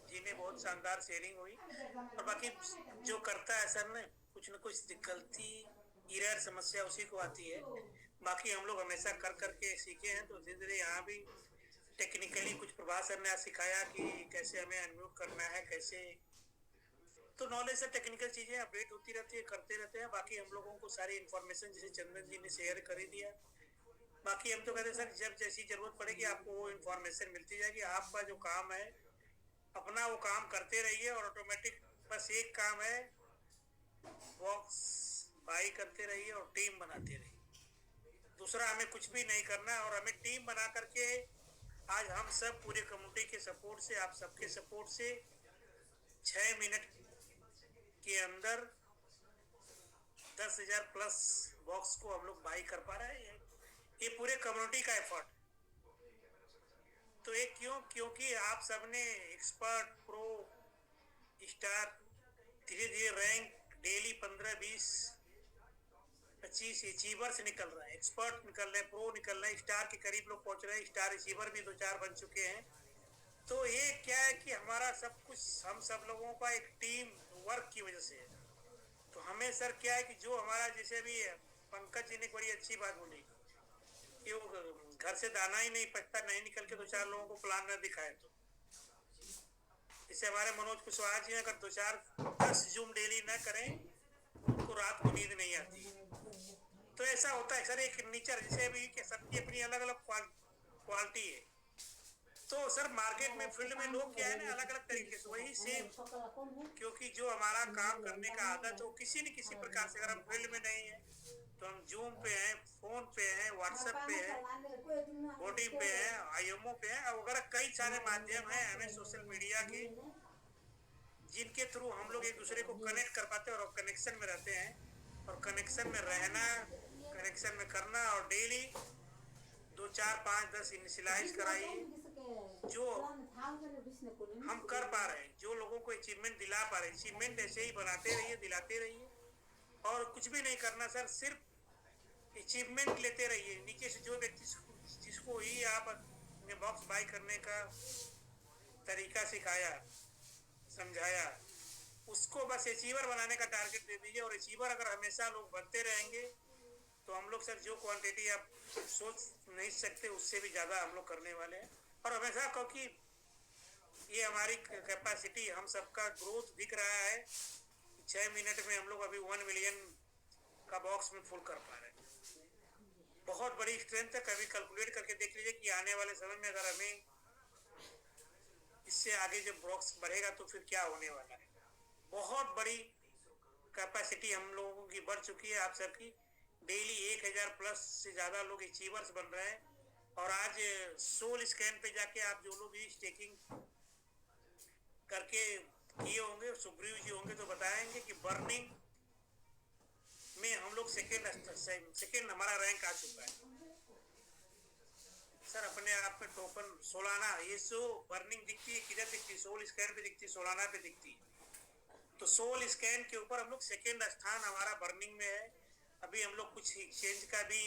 जी ने बहुत शानदार शेयरिंग हुई। और बाकी जो करता है सर ने कुछ न कुछ दिक्कती एरर समस्या उसी को आती है। बाकी हम लोग हमेशा कर करके सीखे हैं। तो धीरे धीरे यहाँ भी टेक्निकली कुछ प्रभास सर ने आज सिखाया कि कैसे हमें अनम्यूट करना है, कैसे। तो नॉलेज से टेक्निकल चीजें अपडेट होती रहती है, करते रहते हैं। बाकी हम लोगों को सारी इन्फॉर्मेशन जैसे चंदन जी ने शेयर कर ही दिया। बाकी हम तो कहते हैं सर जब जैसी जरूरत पड़ेगी आपको वो इन्फॉर्मेशन मिलती जाएगी। आपका जो काम है अपना वो काम करते रहिए और ऑटोमेटिक बस एक काम है बॉक्स बाई करते रहिए और टीम बनाते रहिए। दूसरा हमें कुछ भी नहीं करना है। और हमें टीम बना करके आज हम सब पूरे कम्युनिटी के सपोर्ट से, आप सबके सपोर्ट से 6 मिनट के अंदर 10,000 प्लस बॉक्स को हम लोग बाई कर पा रहे हैं। ये पूरे कम्युनिटी का एफर्ट। तो ये क्योंकि आप सबने एक्सपर्ट, प्रो, स्टार, धीरे धीरे रैंक डेली 15, 20, 25 अचीवर्स निकल रहा है, एक्सपर्ट निकल रहे हैं, प्रो निकल रहे हैं, स्टार के करीब लोग पहुंच रहे हैं, स्टार अचीवर भी 2-4 बन चुके हैं। तो ये क्या है कि हमारा सब कुछ, हम सब लोगों का एक टीम वर्क की वजह से है। तो हमें सर क्या है कि जो हमारा, जैसे भी पंकज जी ने बड़ी अच्छी बात बोली कि वो घर से दाना ही नहीं पचता, नहीं निकल के 2-4 लोगों को प्लान न दिखाए। तो जैसे हमारे मनोज कुशवाहा जी अगर 2-4-10 जूम डेली न करें, उनको रात को नींद नहीं आती। तो ऐसा होता है सर, एक नेचर जैसे भी कि सबकी अपनी अलग अलग क्वालिटी है। तो सर मार्केट में, फील्ड में लोग क्या है ना, अलग अलग तरीके से वही सेम, क्योंकि जो हमारा काम करने का आदत हो किसी न किसी प्रकार से, अगर हम फील्ड में नहीं है तो हम जूम पे हैं, फोन पे हैं, व्हाट्सएप पे हैं, होर्डिंग पे हैं, आईएमओ पे हैं, और वगैरह कई सारे माध्यम हैं हमें सोशल मीडिया के, जिनके थ्रू हम लोग एक दूसरे को कनेक्ट कर पाते हैं और कनेक्शन में रहते हैं। और कनेक्शन में रहना, कनेक्शन में करना, और डेली 2-4-5-10 इनिशियलाइज कराइए जो हम कर पा रहे हैं, जो लोगों को अचीवमेंट दिला पा रहे हैं। अचीवमेंट ऐसे ही बनाते रहिए, दिलाते रहिए, और कुछ भी नहीं करना सर, सिर्फ अचीवमेंट लेते रहिए। नीचे से जो व्यक्ति जिसको ही आप अपने बॉक्स बाई करने का तरीका सिखाया, समझाया, उसको बस अचीवर बनाने का टारगेट दे दीजिए। और अचीवर अगर हमेशा लोग बनते रहेंगे तो हम लोग सर जो क्वांटिटी आप सोच नहीं सकते उससे भी ज़्यादा हम लोग करने वाले हैं। और हमेशा, क्योंकि ये हमारी कैपेसिटी, हम सबका ग्रोथ दिख रहा है। 6 मिनट में हम लोग अभी 1 मिलियन का बॉक्स में फुल कर पा रहे हैं। बहुत बड़ी स्ट्रेंथ है। कभी कैलकुलेट करके देख लीजिए कि आने वाले समय में अगर हमें इससे आगे जब बॉक्स बढ़ेगा तो फिर क्या होने वाला है। बहुत बड़ी कैपेसिटी हम लोगों की बढ़ चुकी है, आप सबकी। डेली 1000 प्लस से ज़्यादा लोग अचीवर्स बन रहे हैं। और आज सोल स्कैन पे जाके आप जो लोग भी स्टेकिंग करके किए होंगे, सुग्रीव जी होंगे तो बताएंगे कि बर्निंग में हम लोग सेकेंड हमारा रैंक आ चुका है सर। अपने आप में टोकन सोलाना, ये सो बर्निंग दिखती है, किधर दिखती है? सोल स्कैन पे दिखती है, सोलाना पे दिखती है। तो सोल स्कैन के ऊपर हम लोग सेकेंड स्थान हमारा बर्निंग में है। अभी हम लोग कुछ एक्सचेंज का भी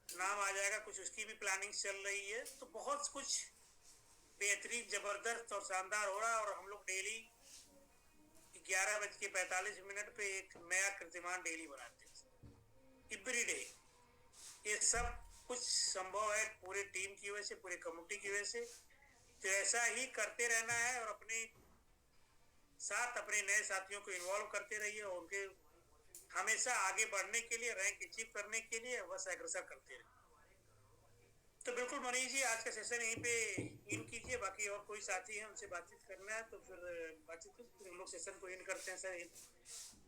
नाम आ जाएगा, कुछ उसकी भी प्लानिंग चल रही है। तो बहुत कुछ बेहतरीन, जबरदस्त और शानदार हो रहा है। और हम लोग डेली 11:45 पे एक नया कीर्तिमान डेली बनाते हैं, एवरी डे। ये सब कुछ संभव है पूरे टीम की वजह से, पूरे कम्युनिटी की वजह से। तो ऐसा ही करते रहना है और अपने साथ अपने नए साथियों को इन्वॉल्व करते रहिए और उनके हमेशा आगे बढ़ने के लिए, रैंक अचीव करने के लिए बस अग्रसर करते रहिए। तो बिल्कुल मनीष जी, आज का सेशन यहीं पे इन कीजिए। बाकी और कोई साथी है उनसे बातचीत करना है तो फिर बातचीत, हम लोग सेशन को इन करते हैं सर।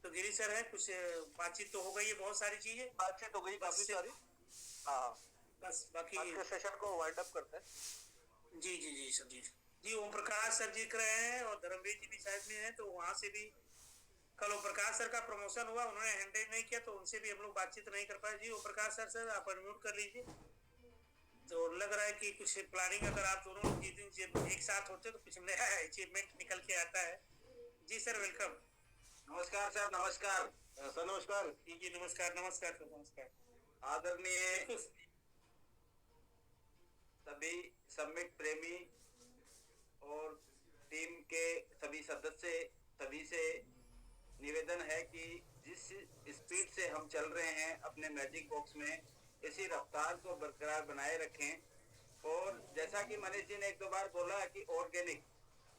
तो गिरी सर है, कुछ बातचीत तो हो गई है, बहुत सारी चीजें बातचीत हो गई काफी सारी। हाँ, बस बाकी सेशन को वाइंड अप करते हैं। जी जी जी सर, जी ओम प्रकाश सर जी कर रहे हैं और धर्मवीर जी भी साइड में हैं। तो वहाँ से भी कल ओम प्रकाश सर का प्रमोशन हुआ, उन्होंने हैंडल नहीं किया तो उनसे भी हम लोग बातचीत नहीं कर पाए। जी ओम प्रकाश सर, सर आप अनम्यूट कर लीजिए। तो लग रहा है कि कुछ प्लानिंग अगर आप दोनों एक साथ होते तो कुछ नया अचीवमेंट निकल के आता है। जी सर, वेलकम। नमस्कार सर, नमस्कार सर, नमस्कार जी नमस्कार, नमस्कार सर, नमस्कार। आदरणीय सभी समिट प्रेमी और टीम के सभी सदस्य, सभी से निवेदन है कि जिस स्पीड से हम चल रहे हैं अपने मैजिक बॉक्स में, इसी रफ्तार को बरकरार बनाए रखें। और जैसा कि मनीष जी ने एक दो बार बोला कि ऑर्गेनिक,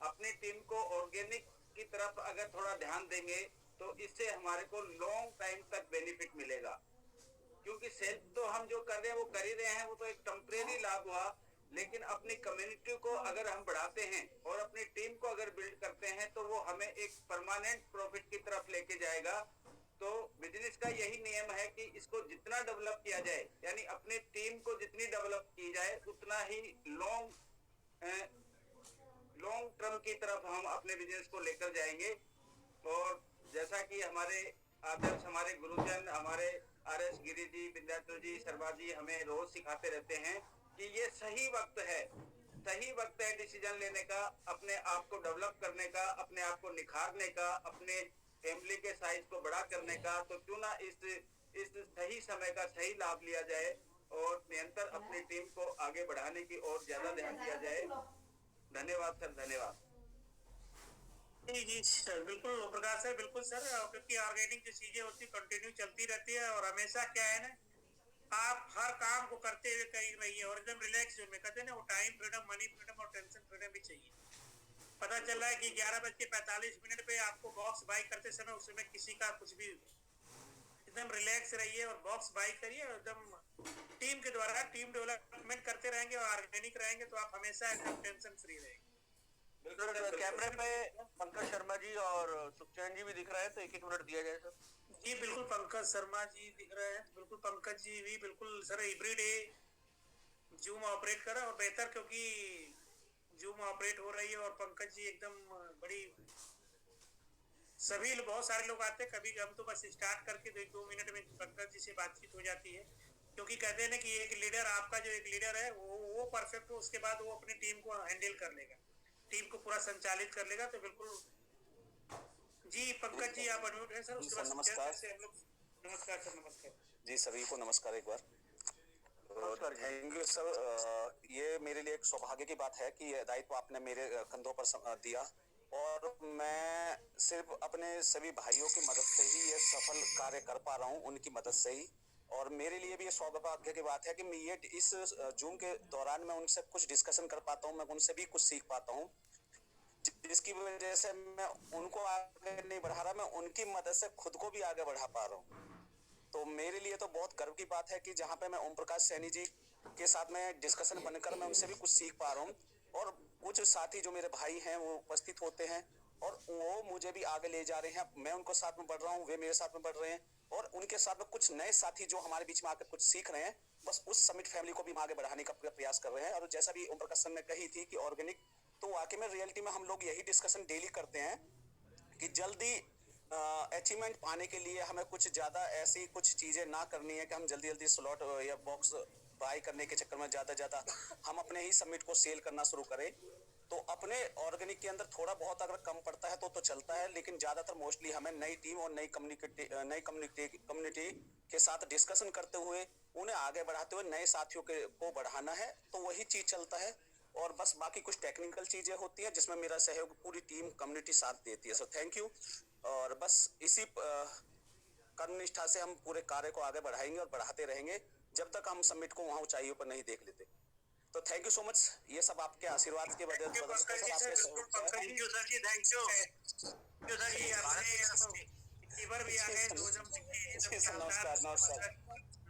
अपनी टीम को ऑर्गेनिक की तरफ अगर थोड़ा ध्यान देंगे तो इससे हमारे को लॉन्ग टाइम तक बेनिफिट मिलेगा। क्योंकि सेल्फ तो हम जो कर रहे हैं वो कर ही रहे हैं, वो तो एक टेम्परेरी लाभ हुआ। लेकिन अपनी कम्युनिटी को अगर हम बढ़ाते हैं और अपनी टीम को अगर बिल्ड करते हैं तो वो हमें एक परमानेंट प्रॉफिट की तरफ लेके जाएगा। तो बिजनेस का यही नियम है कि इसको जितना डेवलप किया जाए, यानी अपनी टीम को जितनी डेवलप की जाए, उतना ही लॉन्ग टर्म की तरफ हम अपने बिजनेस को लेकर जाएंगे। और जैसा कि हमारे आदर्श हमारे गुरुजन, हमारे आर.एस. गिरी जी, विंध्याचल जी, शर्मा जी हमें रोज सिखाते रहते हैं कि ये सही वक्त है डिसीजन लेने का, अपने आप को डेवलप करने का, अपने आप को निखारने का, अपने फैमिली के साइज को बड़ा करने का। तो क्यों ना इस सही समय का सही लाभ लिया जाए और निरंतर अपनी टीम को आगे बढ़ाने की ओर ज्यादा ध्यान दिया जाए। धन्यवाद सर, धन्यवाद। जी जी सर, बिल्कुल प्रकाश सर, बिल्कुल सर, क्योंकि ऑर्गेनिक जो चीजें होती कंटिन्यू चलती रहती है और हमेशा क्या है ना, आप हर काम को करते हुए कहीं रहिए और एकदम रिलैक्स जोन में, कहते हैं ना वो टाइम फ्रीडम, मनी फ्रीडम और टेंशन फ्रीडम भी चाहिए। पता चल रहा है कि 11:45 पे आपको बॉक्स बाई करते समय उस समय किसी का कुछ भी, एकदम रिलैक्स रहिए और बॉक्स बाई करिए और एकदम टीम के द्वारा टीम डेवलपमेंट करते रहेंगे और ऑर्गेनिक रहेंगे तो आप हमेशा एकदम टेंशन फ्री रहेंगे। सर कैमरे पे पंकज शर्मा जी और सुखचैन जी भी दिख रहे हैं, तो 1-1 मिनट दिया जाए सर। जी बिल्कुल, पंकज शर्मा जी दिख रहे हैं, बिल्कुल पंकज जी भी बिल्कुल सर एवरीडे जूम ऑपरेट कर रहे हैं और बेहतर, क्योंकि जूम ऑपरेट हो रही है और पंकज जी एकदम बड़ी, सभी बहुत सारे लोग आते हैं, कभी हम तो बस स्टार्ट करके 2 मिनट में पंकज जी से बातचीत हो जाती है, क्योंकि कहते हैं ना कि एक लीडर, आपका जो एक लीडर है वो परफेक्ट हो, उसके बाद वो अपनी टीम को हैंडल कर लेगा, टीम को पूरा संचालित कर लेगा। तो बिल्कुल जी पंकज जी आप अनम्यूट हैं सर, उसके बाद नमस्कार हम लोग। नमस्कार सर, नमस्कार जी, सभी को नमस्कार एक बार। Thank you sir. ये मेरे लिए एक सौभाग्य की बात है कि ये दायित्व आपने मेरे कंधों पर दिया और मैं सिर्फ अपने सभी भाइयों की मदद से ही ये सफल कार्य कर पा रहा हूँ, उनकी मदद से ही। और मेरे लिए भी ये सौभाग्य की बात है कि मैं ये इस जूम के दौरान मैं उनसे कुछ डिस्कशन कर पाता हूँ, मैं उनसे भी कुछ सीख पाता हूँ, जिसकी वजह से मैं उनको आगे नहीं बढ़ा रहा, मैं उनकी मदद से खुद को भी आगे बढ़ा पा रहा हूँ। तो मेरे लिए तो बहुत गर्व की बात है कि जहाँ पे मैं ओम प्रकाश सैनी जी के साथ में डिस्कशन बनकर मैं उनसे भी कुछ सीख पा रहा हूँ और कुछ साथी जो मेरे भाई हैं वो उपस्थित होते हैं और वो मुझे भी आगे ले जा रहे हैं, मैं उनको साथ में बढ़ रहा हूँ, वे मेरे साथ में बढ़ रहे हैं और उनके साथ में कुछ नए साथी जो हमारे बीच में आकर कुछ सीख रहे हैं, बस उस समिट फैमिली को भी आगे बढ़ाने का प्रयास कर रहे हैं। और जैसा भी ओम प्रकाश सर ने कही थी कि ऑर्गेनिक, तो वाकई में रियलिटी में हम लोग यही डिस्कशन डेली करते हैं कि जल्दी अचीवमेंट पाने के लिए हमें कुछ ज़्यादा ऐसी कुछ चीज़ें ना करनी है कि हम जल्दी जल्दी स्लॉट या बॉक्स बाई करने के चक्कर में ज़्यादा हम अपने ही समिट को सेल करना शुरू करें। तो अपने ऑर्गेनिक के अंदर थोड़ा बहुत अगर कम पड़ता है तो चलता है, लेकिन ज़्यादातर मोस्टली हमें नई टीम और नई कम्युनिटी के साथ डिस्कशन करते हुए उन्हें आगे बढ़ाते हुए नए साथियों को बढ़ाना है, तो वही चीज़ चलता है। और बस बाकी कुछ टेक्निकल चीज़ें होती हैं जिसमें मेरा सहयोग पूरी टीम कम्युनिटी साथ देती है। So thank you. और बस इसी कर्मनिष्ठा से हम पूरे कार्य को आगे बढ़ाएंगे और बढ़ाते रहेंगे जब तक हम समिट को वहाँ ऊंचाइयों पर नहीं देख लेते। तो थैंक यू सो मच, ये सब आपके आशीर्वाद के वजह से आपके सहयोग से। Thank you sir ji, thank you sir ji, आपने फीवर भी आ गए तो जी सर, नमस्कार नमस्कार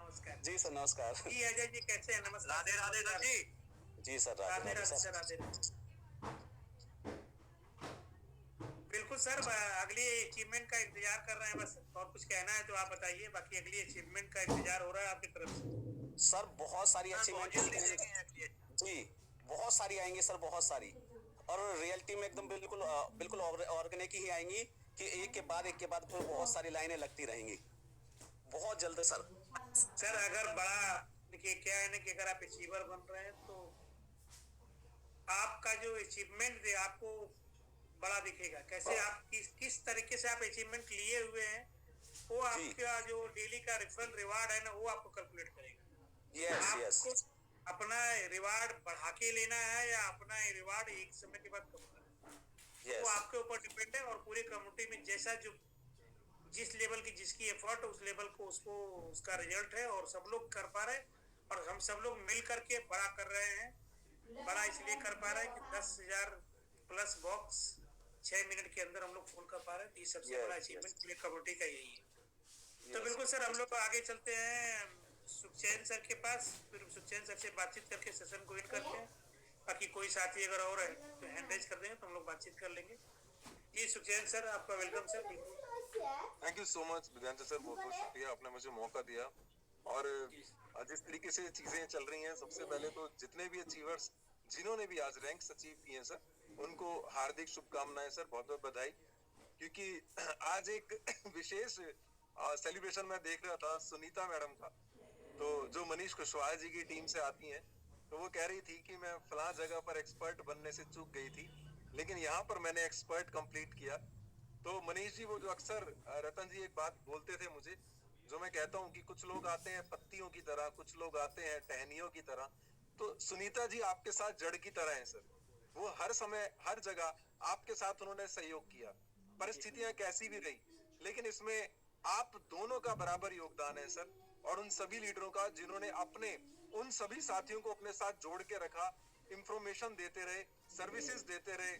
नमस्कार जी सर, नमस्कार जी अजय जी, कैसे हैं? नमस्कार, राधे राधे सर जी। जी sir, Radhe Radhe sir. Sir, Radhe Radhe. बिल्कुल सर, अगली अचीवमेंट का इंतजार कर रहे हैं बस, और कुछ कहना है तो आप बताइए, बाकी अगली अचीवमेंट का इंतजार हो रहा है आपकी तरफ से। सर बहुत सारी अचीवमेंट जी, बहुत सारी आएंगी सर, बहुत सारी, और रियलिटी में एकदम बिल्कुल ऑर्गेनिक ही आएंगी कि एक के बाद फिर बहुत सारी लाइनें लगती रहेंगी बहुत जल्द सर। सर अगर बड़ा, देखिए क्या है ना कि अगर आप अचीवर बन रहे हैं तो आपका जो अचीवमेंट है आपको बड़ा दिखेगा। कैसे आप किस तरीके से आप अचीवमेंट लिए हुए हैं, वो आपका जो डेली का रेफरल रिवार्ड है ना, वो आपको कैलकुलेट करेगा। आपको अपना रिवार्ड बढ़ा के लेना है या अपना रिवार्ड एक समय के बाद कम करना है, वो आपके ऊपर डिपेंड है। और पूरी कम्युनिटी में जैसा जो जिस लेवल की जिसकी एफर्ट, उस लेवल को उसको उसका रिजल्ट है और सब लोग कर पा रहे हैं। और हम सब लोग मिल करके बड़ा कर रहे हैं। बड़ा इसलिए कर पा रहे हैं कि 10,000 प्लस बॉक्स 6 मिनट के अंदर हम लोग फुल कर पा रहे हैं। तो ये सबसे बड़ा अचीवमेंट पूरी कम्युनिटी का यही है। तो बिल्कुल सर, हम लोग आगे चलते हैं सुखचैन सर के पास, फिर सुखचैन सर से बातचीत करके सेशन को एंड करते हैं। बाकी कोई साथी अगर और है तो हैंड रेज कर देंगे तो हम लोग बातचीत कर लेंगे। जी सुखचैन सर, आपका welcome sir. Thank you so much Vidyant sir, बहुत बहुत शुक्रिया, आपने मुझे मौका दिया। और जिस तरीके से चीजें चल रही हैं, सबसे पहले तो जितने भी अचीवर्स जिन्होंने भी आज रैंक्स अचीव किए हैं सर, उनको हार्दिक शुभकामनाएं सर, बहुत बहुत बधाई। क्योंकि आज एक विशेष सेलिब्रेशन में देख रहा था सुनीता मैडम का, तो जो मनीष कुशवाहा जी की टीम से आती हैं, तो वो कह रही थी कि मैं फलां जगह पर एक्सपर्ट बनने से चूक गई थी, लेकिन यहाँ पर मैंने एक्सपर्ट कंप्लीट किया। तो मनीष जी, वो जो अक्सर रतन जी एक बात बोलते थे मुझे, जो मैं कहता हूँ कि कुछ लोग आते हैं पत्तियों की तरह, कुछ लोग आते हैं टहनियों की तरह, तो सुनीता जी आपके साथ जड़ की तरह हैं सर। वो हर समय हर जगह आपके साथ उन्होंने सहयोग किया, परिस्थितियां कैसी भी रही, लेकिन इसमें आप दोनों का बराबर योगदान है सर, और उन सभी लीडरों का जिन्होंने अपने उन सभी साथियों को अपने साथ जोड़ के रखा, इंफॉर्मेशन देते रहे, सर्विसेज देते रहे।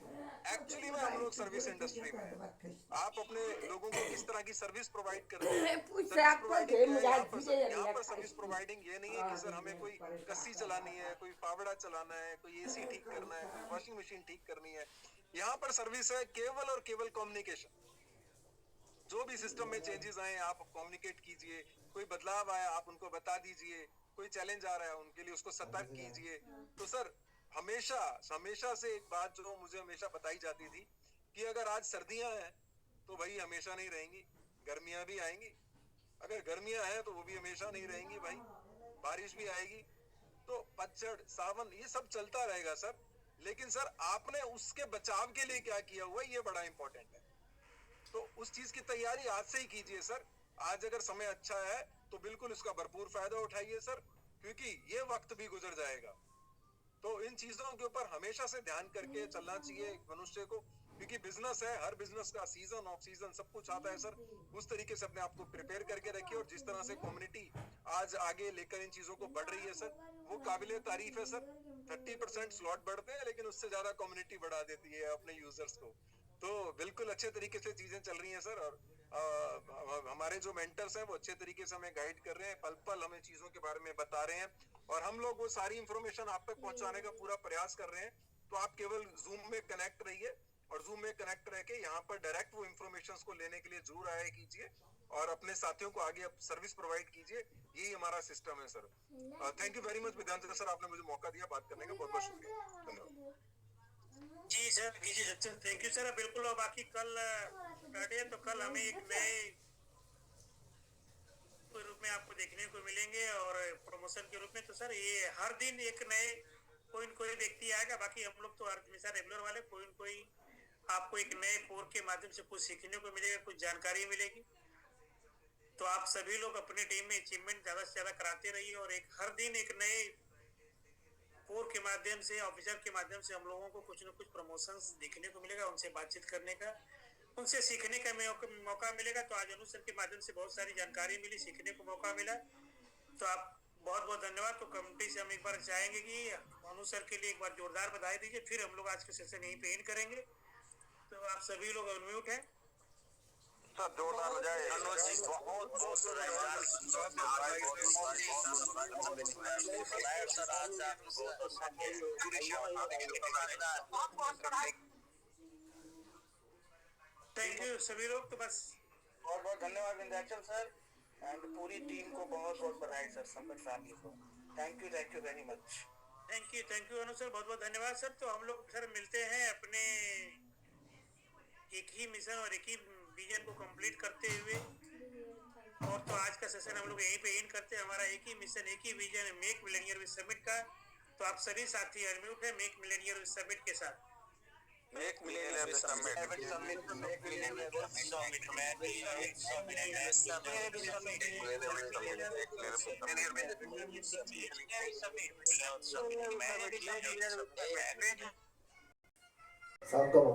एक्चुअली में हम लोग सर्विस इंडस्ट्री में हैं। आप अपने लोगों को किस तरह की सर्विस प्रोवाइड करते हैं? सर्विस प्रोवाइडिंग क्या है यहाँ पर सर्विस प्रोवाइडिंग ये नहीं है कि सर हमें कोई कस्सी चलानी है, कोई फावड़ा चलाना है, कोई एसी ठीक करना है, कोई वॉशिंग मशीन ठीक करनी है। यहाँ पर सर्विस है केवल और केवल कम्युनिकेशन। जो भी सिस्टम में चेंजेस आए आप कम्युनिकेट कीजिए, कोई बदलाव आया आप उनको बता दीजिए, कोई चैलेंज आ रहा है उनके लिए उसको सतर्क कीजिए। तो सर हमेशा से एक बात जो मुझे हमेशा बताई जाती थी कि अगर आज सर्दियां हैं तो भाई हमेशा नहीं रहेंगी, गर्मियां भी आएंगी। अगर गर्मियां हैं तो वो भी हमेशा नहीं रहेंगी भाई, बारिश भी आएगी। तो पतझड़, सावन, ये सब चलता रहेगा सर। लेकिन सर आपने उसके बचाव के लिए क्या किया हुआ ये बड़ा इंपॉर्टेंट है। तो उस चीज की तैयारी आज से ही कीजिए सर। आज अगर समय अच्छा है तो बिल्कुल इसका भरपूर फायदा उठाइए सर, क्योंकि ये वक्त भी गुजर जाएगा। तो इन चीजों के ऊपर हमेशा से ध्यान करके चलना चाहिए मनुष्य को, क्योंकि बिजनेस है, हर बिजनेस का सीजन ऑफ सीजन सब कुछ आता है सर। उस तरीके से अपने आप को प्रिपेयर करके रखिए, और जिस तरह से कम्युनिटी आज आगे लेकर इन चीजों को बढ़ रही है सर, वो काबिले तारीफ है सर। 30% स्लॉट बढ़ते हैं लेकिन उससे ज्यादा कम्युनिटी बढ़ा देती है अपने यूजर्स को। तो बिल्कुल अच्छे तरीके से चीजें चल रही हैं सर, और हमारे जो मेंटर्स हैं वो अच्छे तरीके से हमें गाइड कर रहे हैं, पल पल हमें चीजों के बारे में बता रहे हैं, और हम लोग वो सारी इंफॉर्मेशन आप तक पहुंचाने का पूरा प्रयास कर रहे हैं। तो आप केवल जूम में कनेक्ट रहिए, और जूम में कनेक्ट रह के यहाँ पर डायरेक्ट वो इंफॉर्मेशन को लेने के लिए जरूर आया कीजिए, और अपने साथियों को आगे सर्विस प्रोवाइड कीजिए। यही हमारा सिस्टम है sir. Thank you very much Vidyant sir, आपने मुझे मौका दिया बात करने का, बहुत बहुत शुक्रिया, धन्यवाद। जी सर, थैंक यू सर। बिल्कुल, और बाकी कल फ्राइडे है तो कल हमें एक नए रूप में आपको देखने को मिलेंगे, और प्रमोशन के रूप में। तो सर ये हर दिन एक नए कोई व्यक्ति आएगा, बाकी हम लोग तो हमेशा रेगुलर वाले, कोई आपको एक नए कोर के माध्यम से कुछ सीखने को मिलेगा, कुछ जानकारी मिलेगी। तो आप सभी लोग अपनी टीम में अचीवमेंट ज्यादा से ज्यादा कराते रहिए, और हर दिन एक नए कोर के माध्यम से, ऑफिसर के माध्यम से हम लोगों को कुछ न कुछ प्रमोशंस देखने को मिलेगा, उनसे बातचीत करने का, उनसे सीखने का मौका मिलेगा। तो आज अनुसर के माध्यम से बहुत सारी जानकारी मिली, सीखने को मौका मिला। तो आप बहुत बहुत धन्यवाद। तो कमेटी से हम एक बार चाहेंगे कि अनुसर के लिए एक बार जोरदार बधाई दीजिए, फिर हम लोग आज के सेशन यहीं पे एंड करेंगे। तो आप सभी लोग अनम्यूट हैं। सब जोरदार हो जाए। अनुज जी बहुत बहुत थैंक यू सभी लोग। तो बस बहुत बहुत धन्यवाद विंध्याचल सर, एंड पूरी टीम को बहुत बहुत बधाई सर, संकट फैमिली को। Thank you very much. Thank you Anu sir, बहुत बहुत धन्यवाद सर। तो हम लोग सर मिलते हैं अपने एक ही मिशन और एक ही विजन को कंप्लीट करते हुए, और तो आज का सेशन हम लोग यहीं पे एंड करते हैं। हमारा एक ही मिशन, एक ही विजन है, मेक मिलेनियर विद समिट का। तो आप सभी साथी अनम्यूट है मेक मिलेनियर विद समिट के साथ। Make Millionaire with summit, make Millionaire with summit, Sangkuma.